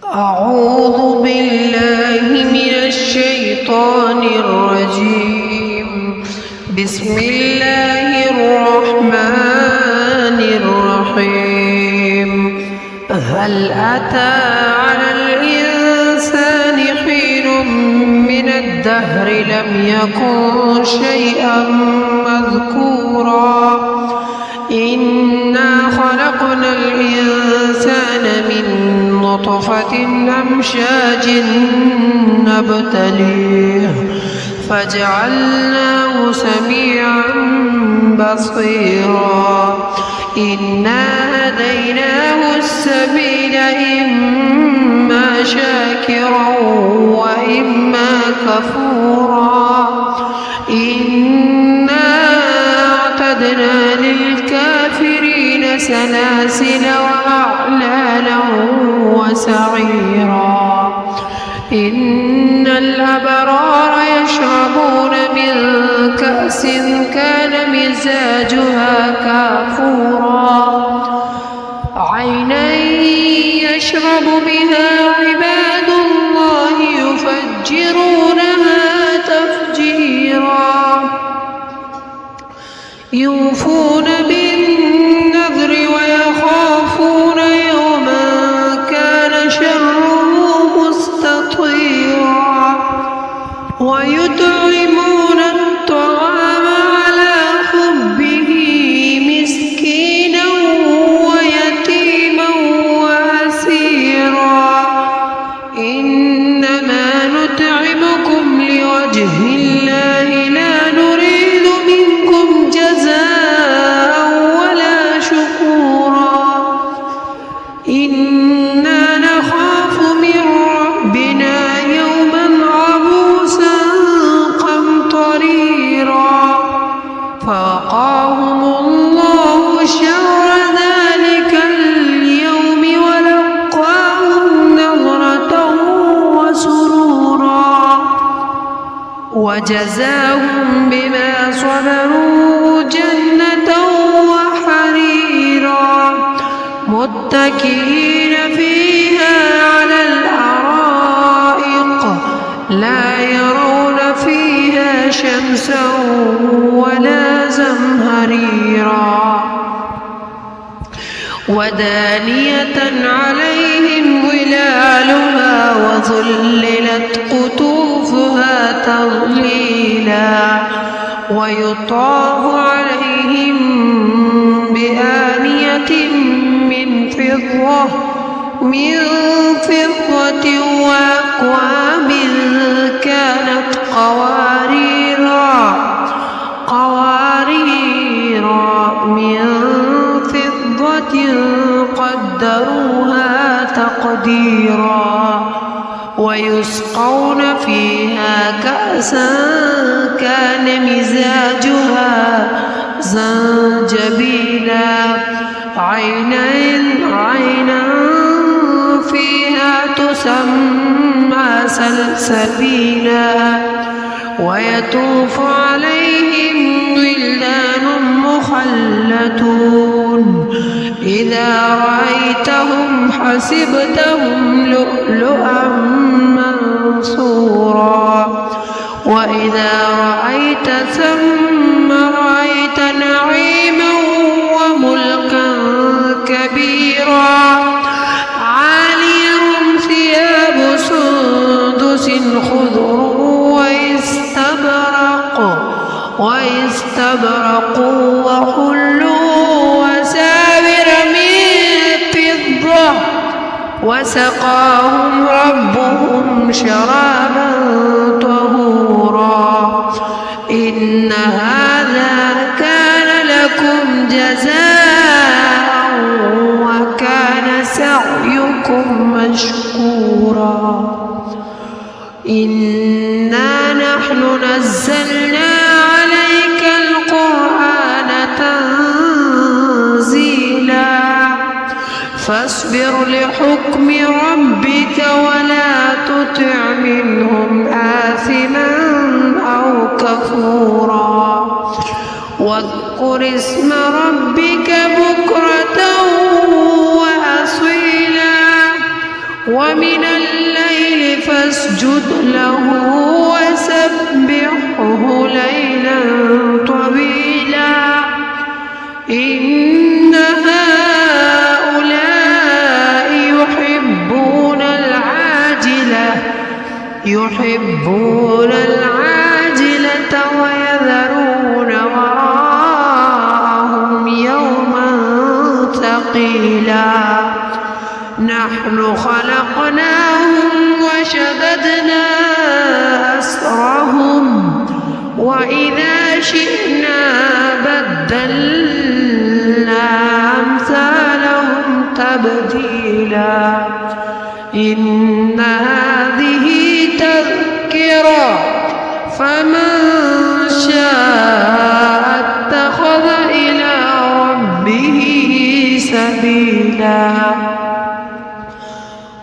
أعوذ بالله من الشيطان الرجيم. بسم الله الرحمن الرحيم. هل أتى على الإنسان حين من الدهر لم يكن شيئا مذكورا إنا خلقنا الإنسان من نطفة أمشاج نبتليه فجعلناه سميعا بصيرا إنا هديناه السبيل إما شاكرا وإما كفورا إنا أعتدنا للكافرين سلاسل وأغلالا وسعيرا إن الأبرار يشربون من كأس كان مزاجها كافورا عينا يشرب بها عباد الله يفجرونها تفجيرا يوفون بالنذر ويخافون يوما كان شره مستطيرا ويطعمون الطعام على حبه مسكينا ويتيما وأسيرا إنما نطعمكم لوجه الله لا نريد منكم جزاء ولا شكورا إنا نخاف من ربنا يوما عبوسا قمطريرا فوقاهم الله شر ذلك اليوم ولقاهم نظرة وسرورا وجزاهم بما صبروا جنة وحريرا متكئين فيها على الأرائك لا يرون فيها شمسا ولا زمهريرا ودانية عليهم ظلالها وذللت قطوفها تظليلا ويطاف عليهم بآنية من فضة وأكواب كانت قواريرا من فضة قدروها تقديرا ويسقون فيها كأسا كان مزاجها زنجبيلا عينا فيها تسمى سلسبيلا ويطوف عليهم ولدان مخلدون إذا رأيتهم حسبتهم لؤلؤا منثورا وإذا رأيت ثم رأيت نعيما وملكا كبيرا عاليهم ثياب سندس خضر واستبرق وحلوا وساور من فضة وسقاهم ربهم شرابا طهورا إن هذا كان لكم جزاء وكان سعيكم مشكورا إنا نحن نزلنا عليك القرآن تنزيلا فاصبر لحكم ربك ولا تطع منهم آثما أو كفورا واذكر اسم ربك بكرة ومن الليل فاسجد له وسبحه ليلا طويلا إن هؤلاء يحبون العاجلة ويذرون وراءهم يوما ثقيلا نحن خلقناهم وشددنا أسرهم وإذا شئنا بدلنا أمثالهم تبديلا إن هذه تذكرة فمن شاء اتخذ إلى ربه سبيلا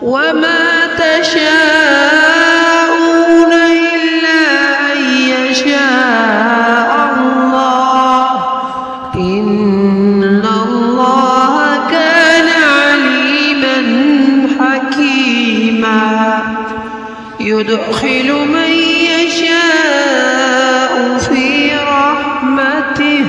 وما تشاءون إلا أن يشاء الله إن الله كان عليما حكيما يدخل من يشاء في رحمته